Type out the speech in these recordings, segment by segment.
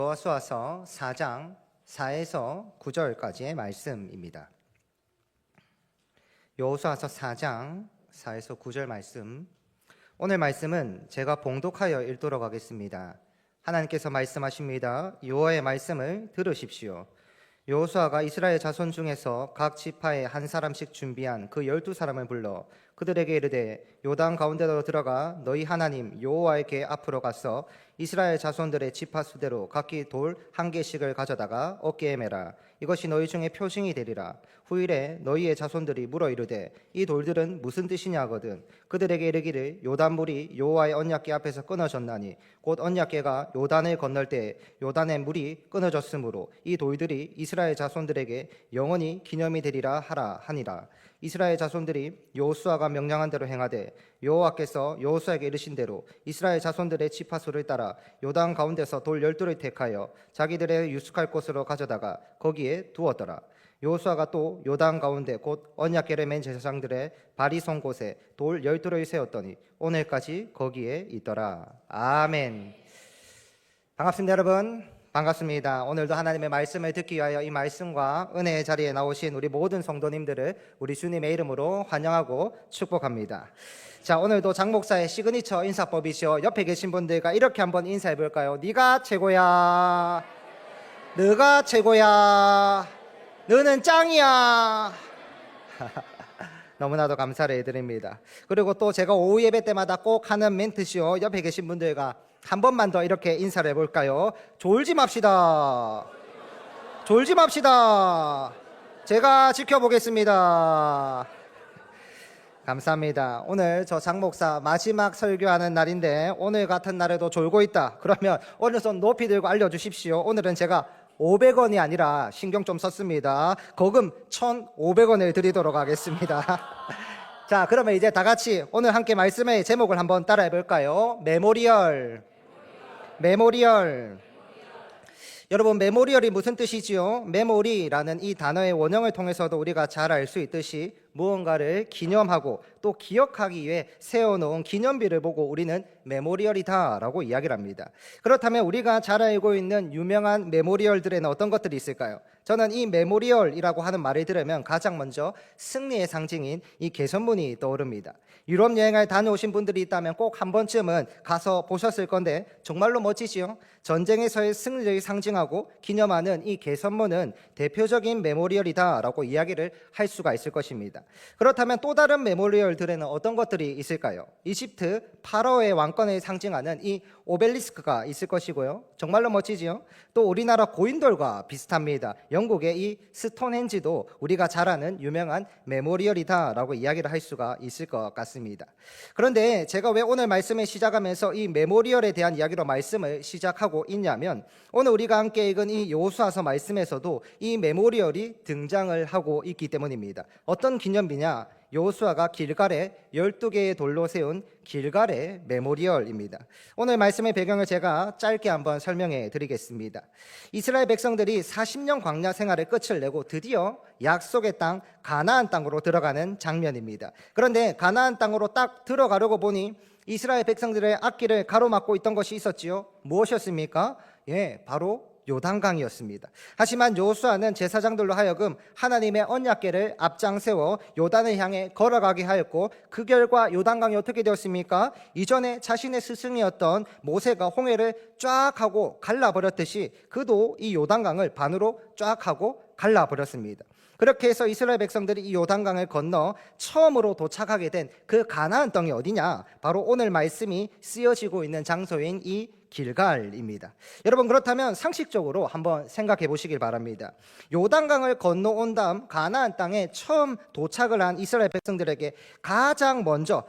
여호수아서 4장 4에서 9절까지의 말씀입니다. 여호수아서 4장 4에서 9절 말씀. 오늘 말씀은 제가 봉독하여 읽도록 하겠습니다. 하나님께서 말씀하십니다. 여호와의 말씀을 들으십시오. 여호수아가 이스라엘 자손 중에서 각 지파에 한 사람씩 준비한 그 12사람을 불러 그들에게 이르되 요단 가운데로 들어가 너희 하나님 여호와의 궤 앞으로 가서 이스라엘 자손들의 지파 수대로 각기 돌 한 개씩을 가져다가 어깨에 매라. 이것이 너희 중에 표징이 되리라. 후일에 너희의 자손들이 물어 이르되 이 돌들은 무슨 뜻이냐 하거든 그들에게 이르기를 요단물이 여호와의 언약궤 앞에서 끊어졌나니 곧 언약궤가 요단을 건널 때 요단의 물이 끊어졌으므로 이 돌들이 이스라엘 자손들에게 영원히 기념이 되리라 하라 하니라. 이스라엘 자손들이 여호수아가 명령한 대로 행하되 여호와께서 여호수아에게 이르신 대로 이스라엘 자손들의 지파수를 따라 요단 가운데서 돌 12를 택하여 자기들의 유숙할 곳으로 가져다가 거기에 두었더라. 여호수아가 또 요단 가운데 곧 언약궤를 맨 제사장들의 발이 선 곳에 돌 12를 세웠더니 오늘까지 거기에 있더라. 아멘. 반갑습니다, 여러분. 반갑습니다. 오늘도 하나님의 말씀을 듣기 위하여 이 말씀과 은혜의 자리에 나오신 우리 모든 성도님들을 우리 주님의 이름으로 환영하고 축복합니다. 자, 오늘도 장 목사의 시그니처 인사법이죠. 옆에 계신 분들과 이렇게 한번 인사해 볼까요? 네가 최고야. 너가 최고야. 너는 짱이야. 너무나도 감사를 해드립니다. 그리고 또 제가 오후 예배 때마다 꼭 하는 멘트시요. 옆에 계신 분들과 한 번만 더 이렇게 인사를 해볼까요? 졸지 맙시다. 졸지 맙시다. 제가 지켜보겠습니다. 감사합니다. 오늘 저 장 목사 마지막 설교하는 날인데 오늘 같은 날에도 졸고 있다. 그러면 오른손 높이 들고 알려주십시오. 오늘은 제가 500원이 아니라 신경 좀 썼습니다. 거금 1,500원을 드리도록 하겠습니다. 자, 그러면 이제 다 같이 오늘 함께 말씀의 제목을 한번 따라해 볼까요? 메모리얼. 여러분, 메모리얼이 무슨 뜻이지요? 메모리라는 이 단어의 원형을 통해서도 우리가 잘 알 수 있듯이 무언가를 기념하고 또 기억하기 위해 세워놓은 기념비를 보고 우리는 메모리얼이다라고 이야기를 합니다. 그렇다면 우리가 잘 알고 있는 유명한 메모리얼들에는 어떤 것들이 있을까요? 저는 이 메모리얼이라고 하는 말을 들으면 가장 먼저 승리의 상징인 이 개선문이 떠오릅니다. 유럽 여행을 다녀오신 분들이 있다면 꼭 한 번쯤은 가서 보셨을 건데 정말로 멋지지요? 전쟁에서의 승리를 상징하고 기념하는 이 개선문은 대표적인 메모리얼이다라고 이야기를 할 수가 있을 것입니다. 그렇다면 또 다른 메모리얼들에는 어떤 것들이 있을까요? 이집트 파라오의 왕권을 상징하는 이 오벨리스크가 있을 것이고요. 정말로 멋지지요? 또 우리나라 고인돌과 비슷합니다. 영국의 이 스톤헨지도 우리가 잘 아는 유명한 메모리얼이다라고 이야기를 할 수가 있을 것 같습니다. 그런데 제가 왜 오늘 말씀을 시작하면서 이 메모리얼에 대한 이야기로 말씀을 시작하고 있냐면 오늘 우리가 함께 읽은 이 여호수아서 말씀에서도 이 메모리얼이 등장을 하고 있기 때문입니다. 어떤 기념비냐? 여호수아가 길갈에 12개의 돌로 세운 길갈의 메모리얼입니다. 오늘 말씀의 배경을 제가 짧게 한번 설명해 드리겠습니다. 이스라엘 백성들이 40년 광야 생활의 끝을 내고 드디어 약속의 땅 가나안 땅으로 들어가는 장면입니다. 그런데 가나안 땅으로 딱 들어가려고 보니 이스라엘 백성들의 앞길을 가로막고 있던 것이 있었지요. 무엇이었습니까? 바로 요단강이었습니다. 하지만 여호수아는 제사장들로 하여금 하나님의 언약궤를 앞장 세워 요단을 향해 걸어가게 하였고 그 결과 요단강이 어떻게 되었습니까? 이전에 자신의 스승이었던 모세가 홍해를 쫙 하고 갈라버렸듯이 그도 이 요단강을 반으로 쫙 하고 갈라버렸습니다. 그렇게 해서 이스라엘 백성들이 이 요단강을 건너 처음으로 도착하게 된 그 가나안 땅이 어디냐? 바로 오늘 말씀이 쓰여지고 있는 장소인 이 길갈입니다. 여러분, 그렇다면 상식적으로 한번 생각해 보시길 바랍니다. 요단강을 건너온 다음 가나안 땅에 처음 도착을 한 이스라엘 백성들에게 가장 먼저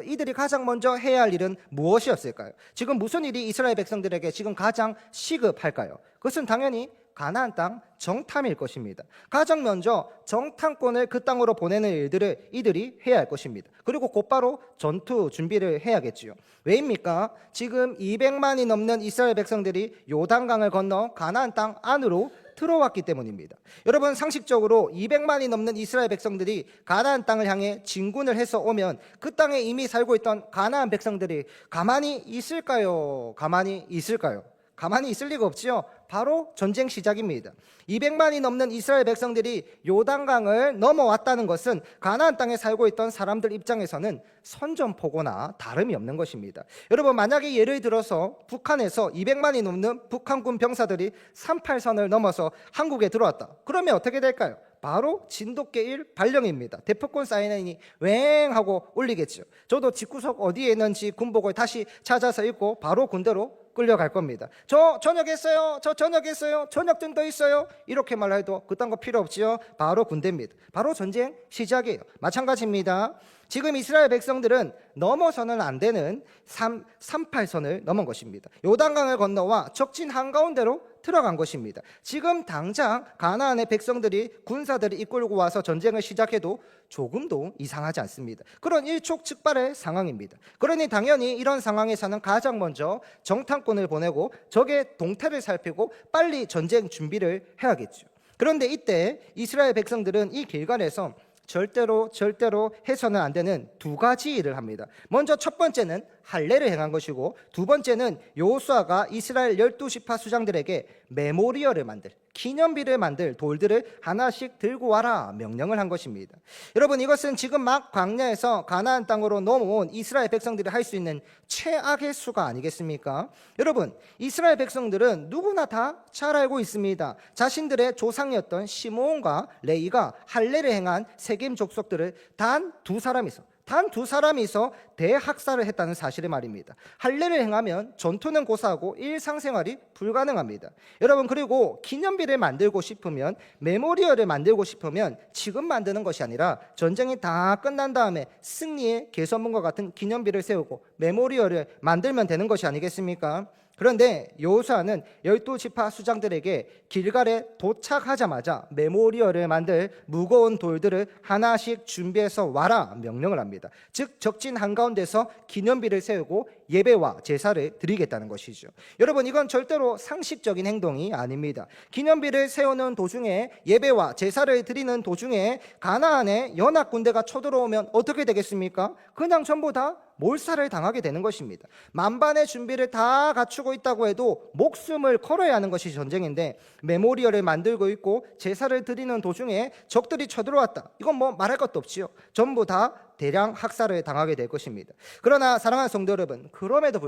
이들이 가장 먼저 해야 할 일은 무엇이었을까요? 지금 무슨 일이 이스라엘 백성들에게 지금 가장 시급할까요? 그것은 당연히 가나안 땅 정탐일 것입니다. 가장 먼저 정탐꾼을 그 땅으로 보내는 일들을 이들이 해야 할 것입니다. 그리고 곧바로 전투 준비를 해야겠지요. 왜입니까? 지금 200만이 넘는 이스라엘 백성들이 요단강을 건너 가나안 땅 안으로 들어왔기 때문입니다. 여러분, 상식적으로 200만이 넘는 이스라엘 백성들이 가나안 땅을 향해 진군을 해서 오면 그 땅에 이미 살고 있던 가나안 백성들이 가만히 있을까요? 가만히 있을 리가 없지요. 바로 전쟁 시작입니다. 200만이 넘는 이스라엘 백성들이 요단강을 넘어왔다는 것은 가나안 땅에 살고 있던 사람들 입장에서는 선전포고나 다름이 없는 것입니다. 여러분, 만약에 예를 들어서 북한에서 200만이 넘는 북한군 병사들이 38선을 넘어서 한국에 들어왔다. 그러면 어떻게 될까요? 바로 진돗개 1 발령입니다. 대포권 사이렌이 웽 하고 울리겠죠. 저도 집구석 어디에 있는지 군복을 다시 찾아서 입고 바로 군대로 끌려갈 겁니다. 저 전역했어요. 저 전역했어요. 전역증 더 있어요. 이렇게 말해도 그딴 거 필요 없지요. 바로 군대입니다. 바로 전쟁 시작이에요. 마찬가지입니다. 지금 이스라엘 백성들은 넘어서는 안 되는 38선을 넘은 것입니다. 요단강을 건너와 적진 한가운데로 들어간 것입니다. 지금 당장 가나안의 백성들이 군사들이 이끌고 와서 전쟁을 시작해도 조금도 이상하지 않습니다. 그런 일촉즉발의 상황입니다. 그러니 당연히 이런 상황에서는 가장 먼저 정탐꾼을 보내고 적의 동태를 살피고 빨리 전쟁 준비를 해야겠죠. 그런데 이때 이스라엘 백성들은 이 길갈에서 절대로 해서는 안 되는 두 가지 일을 합니다. 먼저 첫 번째는 할례를 행한 것이고, 두 번째는 여호수아가 이스라엘 12지파 수장들에게 메모리얼을 만들, 기념비를 만들 돌들을 하나씩 들고 와라 명령을 한 것입니다. 여러분, 이것은 지금 막 광야에서 가나안 땅으로 넘어온 이스라엘 백성들이 할 수 있는 최악의 수가 아니겠습니까? 여러분, 이스라엘 백성들은 누구나 다 잘 알고 있습니다. 자신들의 조상이었던 시므온과 레위가 할례를 행한 세겜 족속들을 단 두 사람이서 대학살을 했다는 사실을 말입니다. 할례를 행하면 전투는 고사하고 일상생활이 불가능합니다. 여러분, 그리고 기념비를 만들고 싶으면, 메모리얼을 만들고 싶으면 지금 만드는 것이 아니라 전쟁이 다 끝난 다음에 승리의 개선문과 같은 기념비를 세우고 메모리얼을 만들면 되는 것이 아니겠습니까? 그런데 여호수아는 12지파 수장들에게 길갈에 도착하자마자 메모리얼을 만들 무거운 돌들을 하나씩 준비해서 와라 명령을 합니다. 즉 적진 한가운데서 기념비를 세우고 예배와 제사를 드리겠다는 것이죠. 여러분, 이건 절대로 상식적인 행동이 아닙니다. 기념비를 세우는 도중에, 예배와 제사를 드리는 도중에 가나안에 연합 군대가 쳐들어오면 어떻게 되겠습니까? 그냥 전부 다 몰살을 당하게 되는 것입니다. 만반의 준비를 다 갖추고 있다고 해도 목숨을 걸어야 하는 것이 전쟁인데, 메모리얼을 만들고 있고 제사를 드리는 도중에 적들이 쳐들어왔다. 이건 뭐 말할 것도 없지요. 전부 다 대량 학살을 당하게 될 것입니다. 그러나 사랑하는 성도 여러분, 그럼에도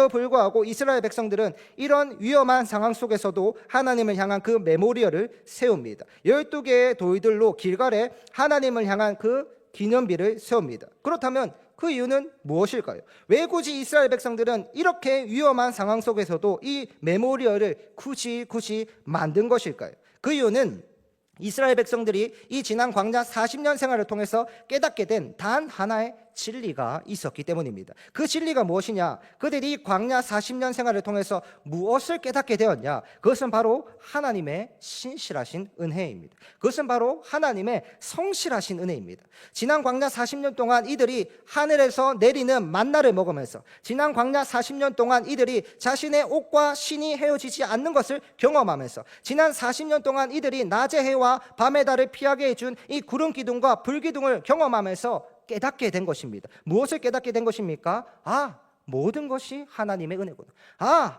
불구하고 이스라엘 백성들은 이런 위험한 상황 속에서도 하나님을 향한 그 메모리얼을 세웁니다. 12개의 돌들로 길갈에 하나님을 향한 그 기념비를 세웁니다. 그렇다면 그 이유는 무엇일까요? 왜 굳이 이스라엘 백성들은 이렇게 위험한 상황 속에서도 이 메모리얼을 굳이 만든 것일까요? 그 이유는 이스라엘 백성들이 이 지난 광야 40년 생활을 통해서 깨닫게 된 단 하나의 진리가 있었기 때문입니다. 그 진리가 무엇이냐? 그들이 광야 40년 생활을 통해서 무엇을 깨닫게 되었냐? 그것은 바로 하나님의 신실하신 은혜입니다. 그것은 바로 하나님의 성실하신 은혜입니다. 지난 광야 40년 동안 이들이 하늘에서 내리는 만나를 먹으면서, 지난 광야 40년 동안 이들이 자신의 옷과 신이 헤어지지 않는 것을 경험하면서, 지난 40년 동안 이들이 낮의 해와 밤의 달을 피하게 해준 이 구름 기둥과 불 기둥을 경험하면서 깨닫게 된 것입니다. 무엇을 깨닫게 된 것입니까? 모든 것이 하나님의 은혜구나.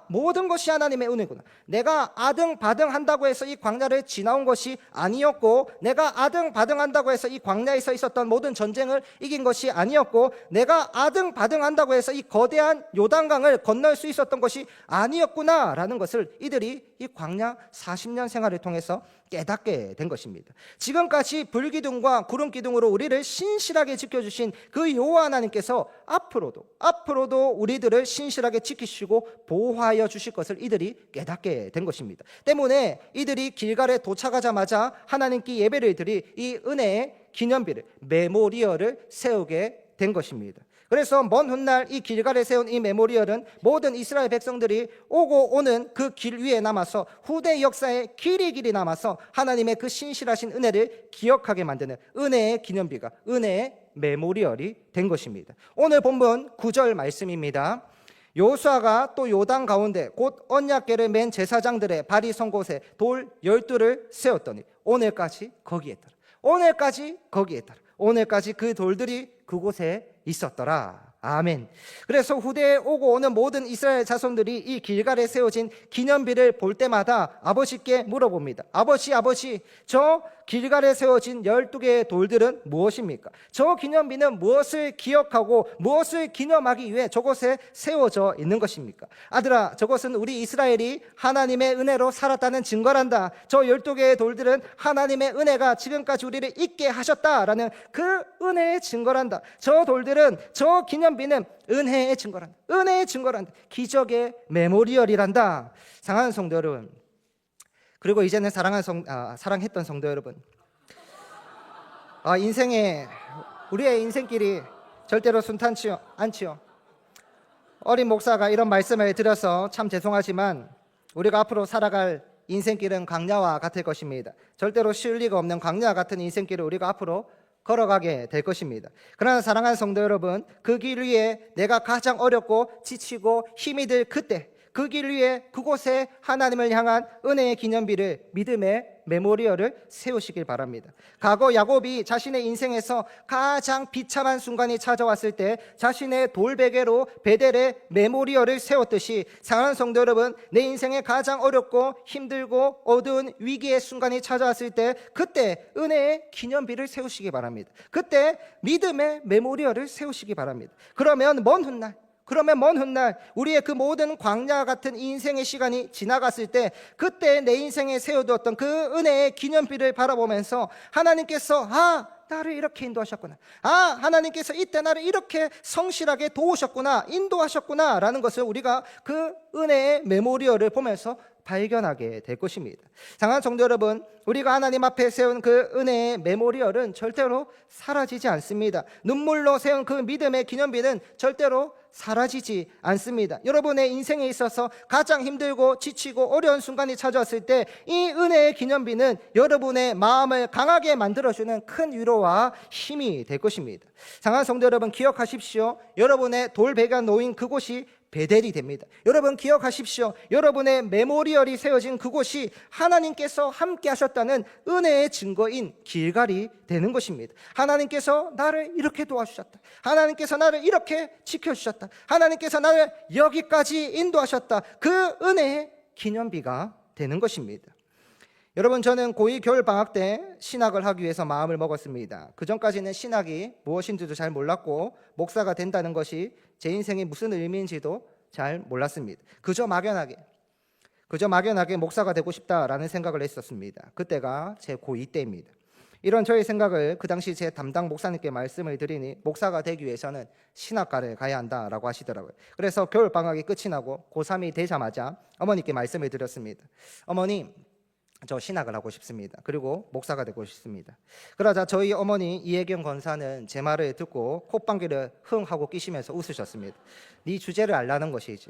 모든 것이 하나님의 은혜구나. 내가 아등바등 한다고 해서 이 광야를 지나온 것이 아니었고, 내가 아등바등 한다고 해서 이 광야에서 있었던 모든 전쟁을 이긴 것이 아니었고, 내가 아등바등 한다고 해서 이 거대한 요단강을 건널 수 있었던 것이 아니었구나라는 것을 이들이 이 광야 40년 생활을 통해서 깨닫게 된 것입니다. 지금까지 불기둥과 구름기둥으로 우리를 신실하게 지켜주신 그 여호와 하나님께서 앞으로도 우리들을 신실하게 지키시고 보호하여 주실 것을 이들이 깨닫게 된 것입니다. 때문에 이들이 길갈에 도착하자마자 하나님께 예배를 드리 이 은혜의 기념비를, 메모리얼을 세우게 된 것입니다. 그래서 먼 훗날 이 길갈에 세운 이 메모리얼은 모든 이스라엘 백성들이 오고 오는 그 길 위에 남아서, 후대 역사에 길이 남아서 하나님의 그 신실하신 은혜를 기억하게 만드는 은혜의 기념비가, 은혜의 메모리얼이 된 것입니다. 오늘 본문 9절 말씀입니다. 여호수아가 또 요단 가운데 곧 언약궤를 맨 제사장들의 발이 선 곳에 돌 12를 세웠더니 오늘까지 거기에 있더라. 오늘까지 그 돌들이 그곳에 있었더라. 아멘. 그래서 후대에 오고 오는 모든 이스라엘 자손들이 이 길갈에 세워진 기념비를 볼 때마다 아버지께 물어봅니다. 아버지, 저 길갈에 세워진 12개의 돌들은 무엇입니까? 저 기념비는 무엇을 기억하고 무엇을 기념하기 위해 저곳에 세워져 있는 것입니까? 아들아, 저것은 우리 이스라엘이 하나님의 은혜로 살았다는 증거란다. 저 12개의 돌들은 하나님의 은혜가 지금까지 우리를 있게 하셨다라는 그 은혜의 증거란다. 저 돌들은, 저 기념비는 은혜의 증거란다. 은혜의 증거란다. 기적의 메모리얼이란다. 사랑하는 성도 여러분, 그리고 이제는 사랑했던 성도 여러분, 인생에, 우리의 인생길이 절대로 순탄치 않지요. 어린 목사가 이런 말씀을 드려서 참 죄송하지만 우리가 앞으로 살아갈 인생길은 광야와 같을 것입니다. 절대로 쉬울 리가 없는 광야와 같은 인생길을 우리가 앞으로 걸어가게 될 것입니다. 그러나 사랑하는 성도 여러분, 그 길 위에 내가 가장 어렵고 지치고 힘이 들 그때, 그 길 위에 그곳에 하나님을 향한 은혜의 기념비를, 믿음의 메모리얼을 세우시길 바랍니다. 과거 야곱이 자신의 인생에서 가장 비참한 순간이 찾아왔을 때 자신의 돌베개로 베델의 메모리얼을 세웠듯이, 사랑하는 성도 여러분, 내 인생에 가장 어렵고 힘들고 어두운 위기의 순간이 찾아왔을 때 그때 은혜의 기념비를 세우시기 바랍니다. 그때 믿음의 메모리얼을 세우시기 바랍니다. 그러면 먼 훗날 우리의 그 모든 광야 같은 인생의 시간이 지나갔을 때 그때 내 인생에 세워두었던 그 은혜의 기념비를 바라보면서 하나님께서 나를 이렇게 인도하셨구나, 하나님께서 이때 나를 이렇게 성실하게 도우셨구나, 인도하셨구나 라는 것을 우리가 그 은혜의 메모리얼을 보면서 발견하게 될 것입니다. 사랑하는 성도 여러분, 우리가 하나님 앞에 세운 그 은혜의 메모리얼은 절대로 사라지지 않습니다. 눈물로 세운 그 믿음의 기념비는 절대로 사라지지 않습니다. 여러분의 인생에 있어서 가장 힘들고 지치고 어려운 순간이 찾아왔을 때 이 은혜의 기념비는 여러분의 마음을 강하게 만들어주는 큰 위로와 힘이 될 것입니다. 사랑하는 성도 여러분, 기억하십시오. 여러분의 돌베개가 놓인 그곳이 베델이 됩니다. 여러분 기억하십시오. 여러분의 메모리얼이 세워진 그곳이 하나님께서 함께 하셨다는 은혜의 증거인 길갈이 되는 것입니다. 하나님께서 나를 이렇게 도와주셨다, 하나님께서 나를 이렇게 지켜주셨다, 하나님께서 나를 여기까지 인도하셨다, 그 은혜의 기념비가 되는 것입니다. 여러분, 저는 고2 겨울방학 때 신학을 하기 위해서 마음을 먹었습니다. 그 전까지는 신학이 무엇인지도 잘 몰랐고 목사가 된다는 것이 제 인생에 무슨 의미인지도 잘 몰랐습니다. 그저 막연하게 목사가 되고 싶다라는 생각을 했었습니다. 그때가 제 고2 때입니다. 이런 저의 생각을 그 당시 제 담당 목사님께 말씀을 드리니 목사가 되기 위해서는 신학과를 가야 한다라고 하시더라고요. 그래서 겨울방학이 끝이 나고 고3이 되자마자 어머니께 말씀을 드렸습니다. 어머니, 저 신학을 하고 싶습니다. 그리고 목사가 되고 싶습니다. 그러자 저희 어머니 이혜경 권사는 제 말을 듣고 콧방귀를 흥 하고 끼시면서 웃으셨습니다. 네 주제를 알라는 것이지.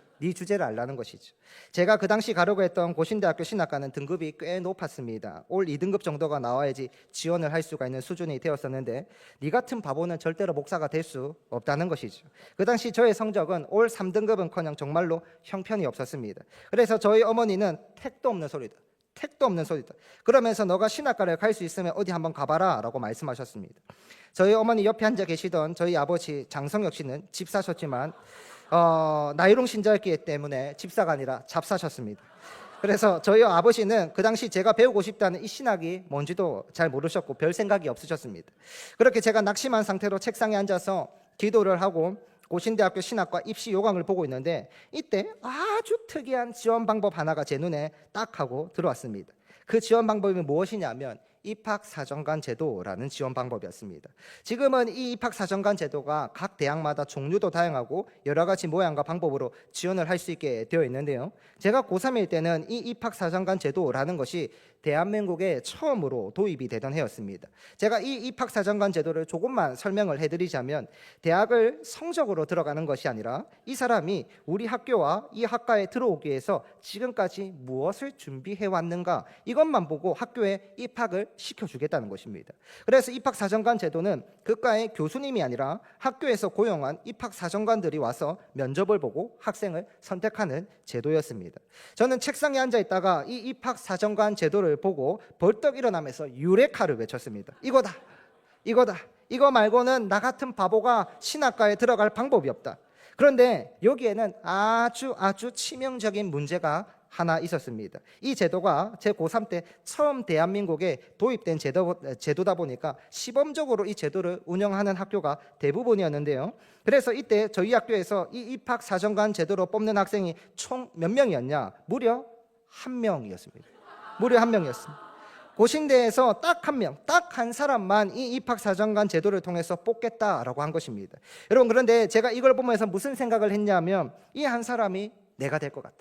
제가 그 당시 가려고 했던 고신대학교 신학과는 등급이 꽤 높았습니다. 올 2등급 정도가 나와야지 지원을 할 수가 있는 수준이 되었었는데 네 같은 바보는 절대로 목사가 될 수 없다는 것이죠. 그 당시 저의 성적은 올 3등급은커녕 정말로 형편이 없었습니다. 그래서 저희 어머니는 택도 없는 소리다, 그러면서 너가 신학과를 갈 수 있으면 어디 한번 가봐라 라고 말씀하셨습니다. 저희 어머니 옆에 앉아 계시던 저희 아버지 장성혁 씨는 집사셨지만 나이롱 신자였기 때문에 집사가 아니라 잡사셨습니다. 그래서 저희 아버지는 그 당시 제가 배우고 싶다는 이 신학이 뭔지도 잘 모르셨고 별 생각이 없으셨습니다. 그렇게 제가 낙심한 상태로 책상에 앉아서 기도를 하고 고신대학교 신학과 입시 요강을 보고 있는데 이때 아주 특이한 지원 방법 하나가 제 눈에 딱 하고 들어왔습니다. 그 지원 방법이 무엇이냐면 입학사정관 제도라는 지원 방법이었습니다. 지금은 이 입학사정관 제도가 각 대학마다 종류도 다양하고 여러 가지 모양과 방법으로 지원을 할 수 있게 되어 있는데요. 제가 고3일 때는 이 입학사정관 제도라는 것이 대한민국에 처음으로 도입이 되던 해였습니다. 제가 이 입학사정관 제도를 조금만 설명을 해드리자면 대학을 성적으로 들어가는 것이 아니라 이 사람이 우리 학교와 이 학과에 들어오기 위해서 지금까지 무엇을 준비해왔는가, 이것만 보고 학교에 입학을 시켜주겠다는 것입니다. 그래서 입학사정관 제도는 그과의 교수님이 아니라 학교에서 고용한 입학사정관들이 와서 면접을 보고 학생을 선택하는 제도였습니다. 저는 책상에 앉아 있다가 이 입학사정관 제도를 보고 벌떡 일어나면서 유레카를 외쳤습니다. 이거다. 이거 말고는 나 같은 바보가 신학과에 들어갈 방법이 없다. 그런데 여기에는 아주 치명적인 문제가 하나 있었습니다. 이 제도가 제 고3 때 처음 대한민국에 도입된 제도다 보니까 시범적으로 이 제도를 운영하는 학교가 대부분이었는데요. 그래서 이때 저희 학교에서 이 입학사정관 제도로 뽑는 학생이 총 몇 명이었냐? 무려 1명이었습니다. 무려 1명이었습니다. 고신대에서 딱 한 명, 딱 한 사람만 이 입학사정관 제도를 통해서 뽑겠다라고 한 것입니다. 여러분, 그런데 제가 이걸 보면서 무슨 생각을 했냐면 이 한 사람이 내가 될 것 같다.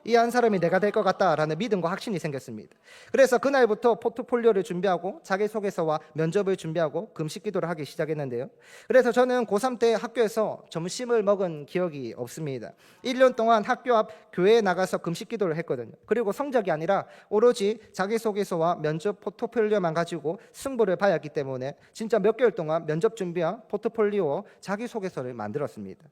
이 한 사람이 내가 될 것 같다라는 믿음과 확신이 생겼습니다. 그래서 그날부터 포트폴리오를 준비하고 자기소개서와 면접을 준비하고 금식기도를 하기 시작했는데요. 그래서 저는 고3 때 학교에서 점심을 먹은 기억이 없습니다. 1년 동안 학교 앞 교회에 나가서 금식기도를 했거든요. 그리고 성적이 아니라 오로지 자기소개서와 면접 포트폴리오만 가지고 승부를 봐야 했기 때문에 진짜 몇 개월 동안 면접 준비와 포트폴리오 자기소개서를 만들었습니다.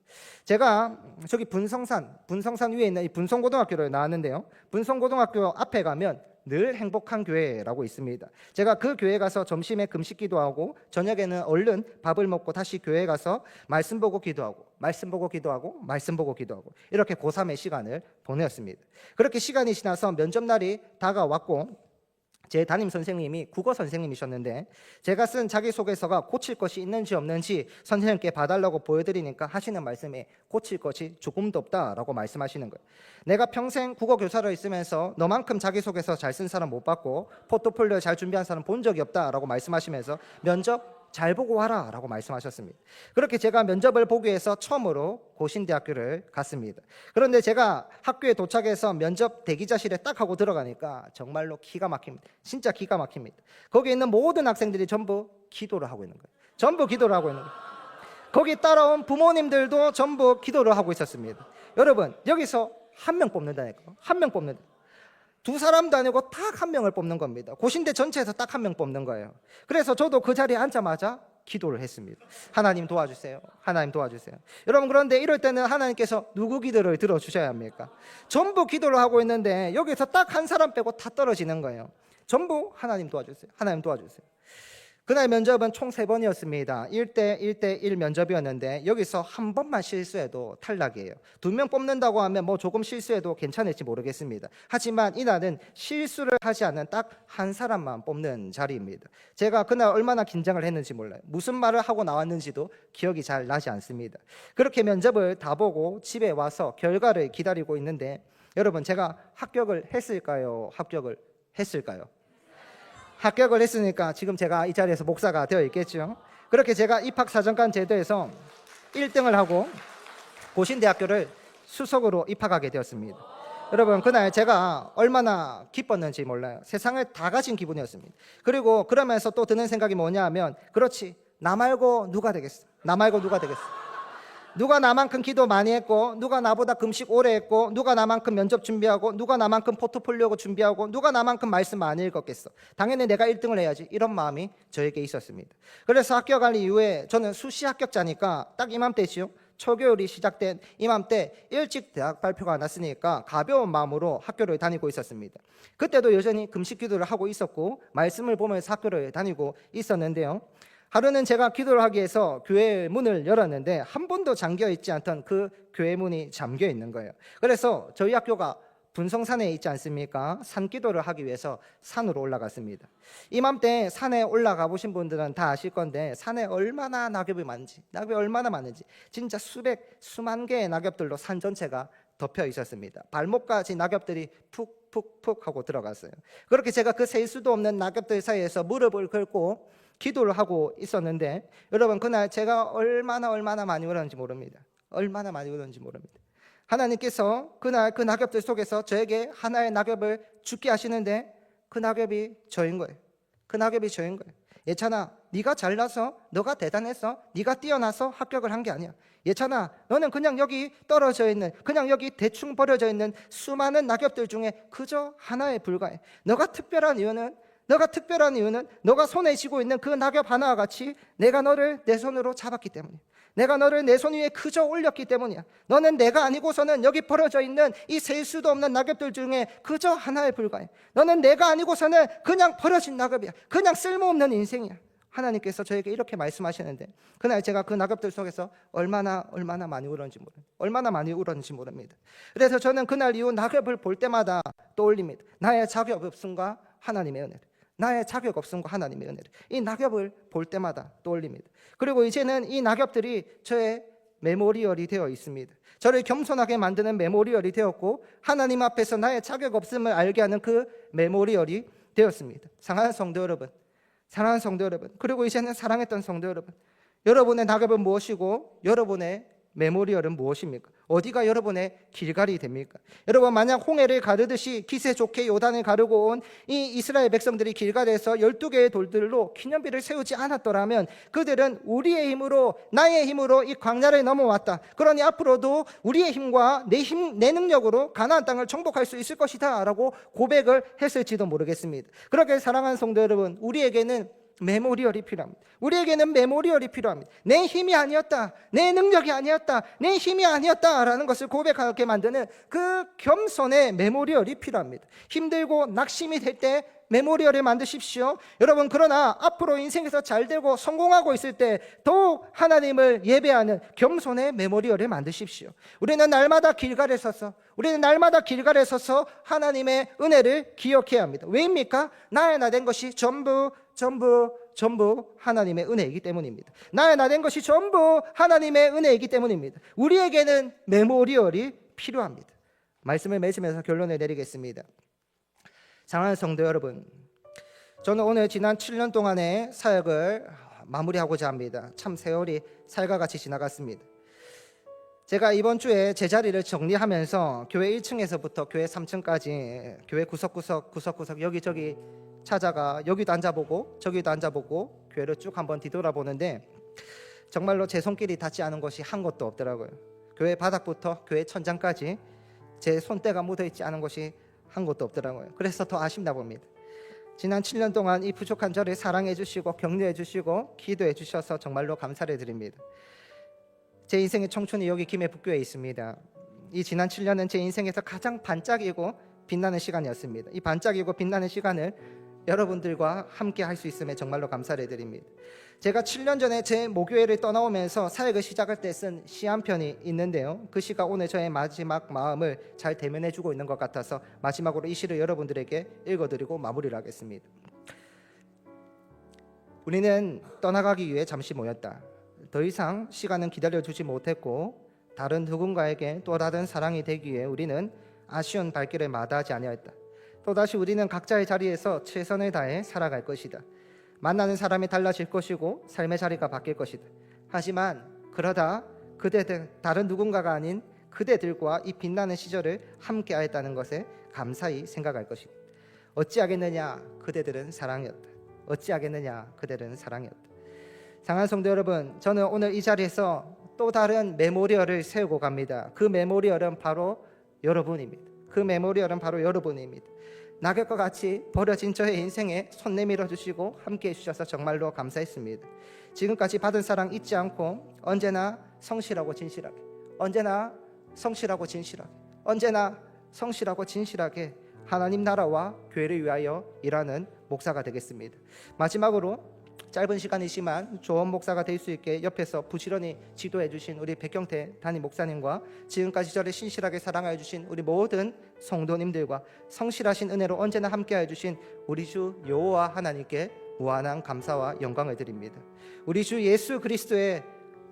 제가 저기 분성산 위에 있는 이 분성고등학교를 나왔는데요. 분성고등학교 앞에 가면 늘 행복한 교회라고 있습니다. 제가 그 교회 가서 점심에 금식기도 하고 저녁에는 얼른 밥을 먹고 다시 교회에 가서 말씀 보고 기도하고 말씀 보고 기도하고 말씀 보고 기도하고 이렇게 고3의 시간을 보냈습니다. 그렇게 시간이 지나서 면접날이 다가왔고 제 담임 선생님이 국어 선생님이셨는데 제가 쓴 자기소개서가 고칠 것이 있는지 없는지 선생님께 봐달라고 보여드리니까 하시는 말씀이 고칠 것이 조금도 없다라고 말씀하시는 거예요. 내가 평생 국어 교사로 있으면서 너만큼 자기소개서 잘 쓴 사람 못 봤고 포트폴리오 잘 준비한 사람 본 적이 없다라고 말씀하시면서 면접 잘 보고 와라 라고 말씀하셨습니다. 그렇게 제가 면접을 보기 위해서 처음으로 고신대학교를 갔습니다. 그런데 제가 학교에 도착해서 면접 대기자실에 딱 하고 들어가니까 정말로 기가 막힙니다. 진짜 기가 막힙니다. 거기 있는 모든 학생들이 전부 기도를 하고 있는 거예요. 전부 기도를 하고 있는 거예요. 거기 따라온 부모님들도 전부 기도를 하고 있었습니다. 여러분, 여기서 한 명 뽑는다니까요. 한 명 뽑는다. 두 사람도 아니고 딱 한 명을 뽑는 겁니다. 고신대 전체에서 딱 한 명 뽑는 거예요. 그래서 저도 그 자리에 앉자마자 기도를 했습니다. 하나님 도와주세요. 하나님 도와주세요. 여러분, 그런데 이럴 때는 하나님께서 누구 기도를 들어주셔야 합니까? 전부 기도를 하고 있는데 여기서 딱 한 사람 빼고 다 떨어지는 거예요. 전부 하나님 도와주세요. 하나님 도와주세요. 그날 면접은 총 3번이었습니다. 1대1 면접이었는데 여기서 한 번만 실수해도 탈락이에요. 2명 뽑는다고 하면 뭐 조금 실수해도 괜찮을지 모르겠습니다. 하지만 이날은 실수를 하지 않는 딱 한 사람만 뽑는 자리입니다. 제가 그날 얼마나 긴장을 했는지 몰라요. 무슨 말을 하고 나왔는지도 기억이 잘 나지 않습니다. 그렇게 면접을 다 보고 집에 와서 결과를 기다리고 있는데 여러분, 제가 합격을 했을까요? 합격을 했을까요? 합격을 했으니까 지금 제가 이 자리에서 목사가 되어 있겠죠. 그렇게 제가 입학사정관 제도에서 1등을 하고 고신대학교를 수석으로 입학하게 되었습니다. 여러분, 그날 제가 얼마나 기뻤는지 몰라요. 세상을 다 가진 기분이었습니다. 그리고 그러면서 또 드는 생각이 뭐냐 하면, 그렇지, 나 말고 누가 되겠어? 나 말고 누가 되겠어? 누가 나만큼 기도 많이 했고, 누가 나보다 금식 오래 했고, 누가 나만큼 면접 준비하고, 누가 나만큼 포트폴리오 준비하고, 누가 나만큼 말씀 많이 읽었겠어? 당연히 내가 1등을 해야지, 이런 마음이 저에게 있었습니다. 그래서 합격할 이후에 저는 수시 합격자니까 딱 이맘때지요. 초겨울이 시작된 이맘때 일찍 대학 발표가 났으니까 가벼운 마음으로 학교를 다니고 있었습니다. 그때도 여전히 금식 기도를 하고 있었고 말씀을 보면서 학교를 다니고 있었는데요. 하루는 제가 기도를 하기 위해서 교회 문을 열었는데 한 번도 잠겨 있지 않던 그 교회 문이 잠겨 있는 거예요. 그래서 저희 학교가 분성산에 있지 않습니까? 산기도를 하기 위해서 산으로 올라갔습니다. 이맘때 산에 올라가 보신 분들은 다 아실 건데 산에 얼마나 낙엽이 얼마나 많은지 진짜 수만 개의 낙엽들로 산 전체가 덮여 있었습니다. 발목까지 낙엽들이 푹 하고 들어갔어요. 그렇게 제가 그 셀 수도 없는 낙엽들 사이에서 무릎을 꿇고 기도를 하고 있었는데 여러분, 그날 제가 얼마나 많이 울었는지 모릅니다. 얼마나 많이 울었는지 모릅니다. 하나님께서 그날 그 낙엽들 속에서 저에게 하나의 낙엽을 죽게 하시는데 그 낙엽이 저인 거예요. 그 낙엽이 저인 거예요. 예찬아, 네가 잘나서, 너가 대단해서, 네가 뛰어나서 합격을 한 게 아니야. 예찬아, 너는 그냥 여기 떨어져 있는, 그냥 여기 대충 버려져 있는 수많은 낙엽들 중에 그저 하나에 불과해. 너가 특별한 이유는 너가 손에 쥐고 있는 그 낙엽 하나와 같이 내가 너를 내 손으로 잡았기 때문이야. 내가 너를 내 손 위에 그저 올렸기 때문이야. 너는 내가 아니고서는 여기 버려져 있는 이 셀 수도 없는 낙엽들 중에 그저 하나에 불과해. 너는 내가 아니고서는 그냥 버려진 낙엽이야. 그냥 쓸모없는 인생이야. 하나님께서 저에게 이렇게 말씀하시는데 그날 제가 그 낙엽들 속에서 얼마나 많이 울었는지 모릅니다. 그래서 저는 그날 이후 낙엽을 볼 때마다 떠올립니다. 나의 자격 없음과 하나님의 은혜를, 나의 자격 없음과 하나님의 은혜를, 이 낙엽을 볼 때마다 떠올립니다. 그리고 이제는 이 낙엽들이 저의 메모리얼이 되어 있습니다. 저를 겸손하게 만드는 메모리얼이 되었고 하나님 앞에서 나의 자격 없음을 알게 하는 그 메모리얼이 되었습니다. 사랑하는 성도 여러분, 그리고 이제는 사랑했던 성도 여러분, 여러분의 낙엽은 무엇이고 여러분의 메모리얼은 무엇입니까? 어디가 여러분의 길갈이 됩니까? 여러분, 만약 홍해를 가르듯이 기세 좋게 요단을 가르고 온 이 이스라엘 백성들이 길갈에서 12개의 돌들로 기념비를 세우지 않았더라면 그들은 우리의 힘으로, 나의 힘으로 이 광야를 넘어왔다, 그러니 앞으로도 우리의 힘과 내 능력으로 가나안 땅을 정복할 수 있을 것이다 라고 고백을 했을지도 모르겠습니다. 그렇게 사랑하는 성도 여러분, 우리에게는 메모리얼이 필요합니다. 내 힘이 아니었다, 내 능력이 아니었다, 내 힘이 아니었다라는 것을 고백하게 만드는 그 겸손의 메모리얼이 필요합니다. 힘들고 낙심이 될 때 메모리얼을 만드십시오. 여러분, 그러나 앞으로 인생에서 잘 되고 성공하고 있을 때 더욱 하나님을 예배하는 겸손의 메모리얼을 만드십시오. 우리는 날마다 길갈에 서서 하나님의 은혜를 기억해야 합니다. 왜입니까? 나의 나 된 것이 전부 하나님의 은혜이기 때문입니다. 나의 나 된 것이 전부 하나님의 은혜이기 때문입니다. 우리에게는 메모리얼이 필요합니다. 말씀을 맺으면서 결론을 내리겠습니다. 사랑하는 성도 여러분, 저는 오늘 지난 7년 동안의 사역을 마무리하고자 합니다. 참 세월이 살과 같이 지나갔습니다. 제가 이번 주에 제자리를 정리하면서 교회 1층에서부터 교회 3층까지 교회 구석구석 여기저기 찾아가 여기도 앉아보고 저기도 앉아보고 교회를 쭉 한번 뒤돌아보는데 정말로 제 손길이 닿지 않은 것이 한 곳도 없더라고요. 교회 바닥부터 교회 천장까지 제 손때가 묻어있지 않은 것이 한 곳도 없더라고요. 그래서 더 아쉽나 봅니다. 지난 7년 동안 이 부족한 저를 사랑해 주시고 격려해 주시고 기도해 주셔서 정말로 감사를 드립니다. 제 인생의 청춘이 여기 김해북교에 있습니다. 이 지난 7년은 제 인생에서 가장 반짝이고 빛나는 시간이었습니다. 이 반짝이고 빛나는 시간을 여러분들과 함께 할 수 있음에 정말로 감사를 드립니다. 제가 7년 전에 제 모교회를 떠나오면서 사역을 시작할 때 쓴 시 한 편이 있는데요, 그 시가 오늘 저의 마지막 마음을 잘 대면해주고 있는 것 같아서 마지막으로 이 시를 여러분들에게 읽어드리고 마무리를 하겠습니다. 우리는 떠나가기 위해 잠시 모였다. 더 이상 시간은 기다려주지 못했고 다른 누군가에게 또 다른 사랑이 되기 위해 우리는 아쉬운 발길을 마다하지 아니하였다. 또다시 우리는 각자의 자리에서 최선을 다해 살아갈 것이다. 만나는 사람이 달라질 것이고 삶의 자리가 바뀔 것이다. 하지만 그러다 그대들, 다른 누군가가 아닌 그대들과 이 빛나는 시절을 함께 하였다는 것에 감사히 생각할 것이다. 어찌하겠느냐, 그대들은 사랑이었다. 사랑하는 성도 여러분, 저는 오늘 이 자리에서 또 다른 메모리얼을 세우고 갑니다. 그 메모리얼은 바로 여러분입니다. 낙엽과 같이 버려진 저의 인생에 손 내밀어 주시고 함께 해주셔서 정말로 감사했습니다. 지금까지 받은 사랑 잊지 않고 언제나 성실하고 진실하게 하나님 나라와 교회를 위하여 일하는 목사가 되겠습니다. 마지막으로 짧은 시간이지만 좋은 목사가 될 수 있게 옆에서 부지런히 지도해 주신 우리 백경태 담임 목사님과 지금까지 저를 신실하게 사랑하여 주신 우리 모든 성도님들과 성실하신 은혜로 언제나 함께하여 주신 우리 주 여호와 하나님께 무한한 감사와 영광을 드립니다. 우리 주 예수 그리스도의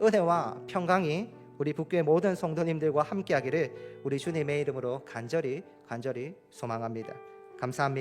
은혜와 평강이 우리 북교의 모든 성도님들과 함께하기를 우리 주님의 이름으로 간절히 소망합니다. 감사합니다.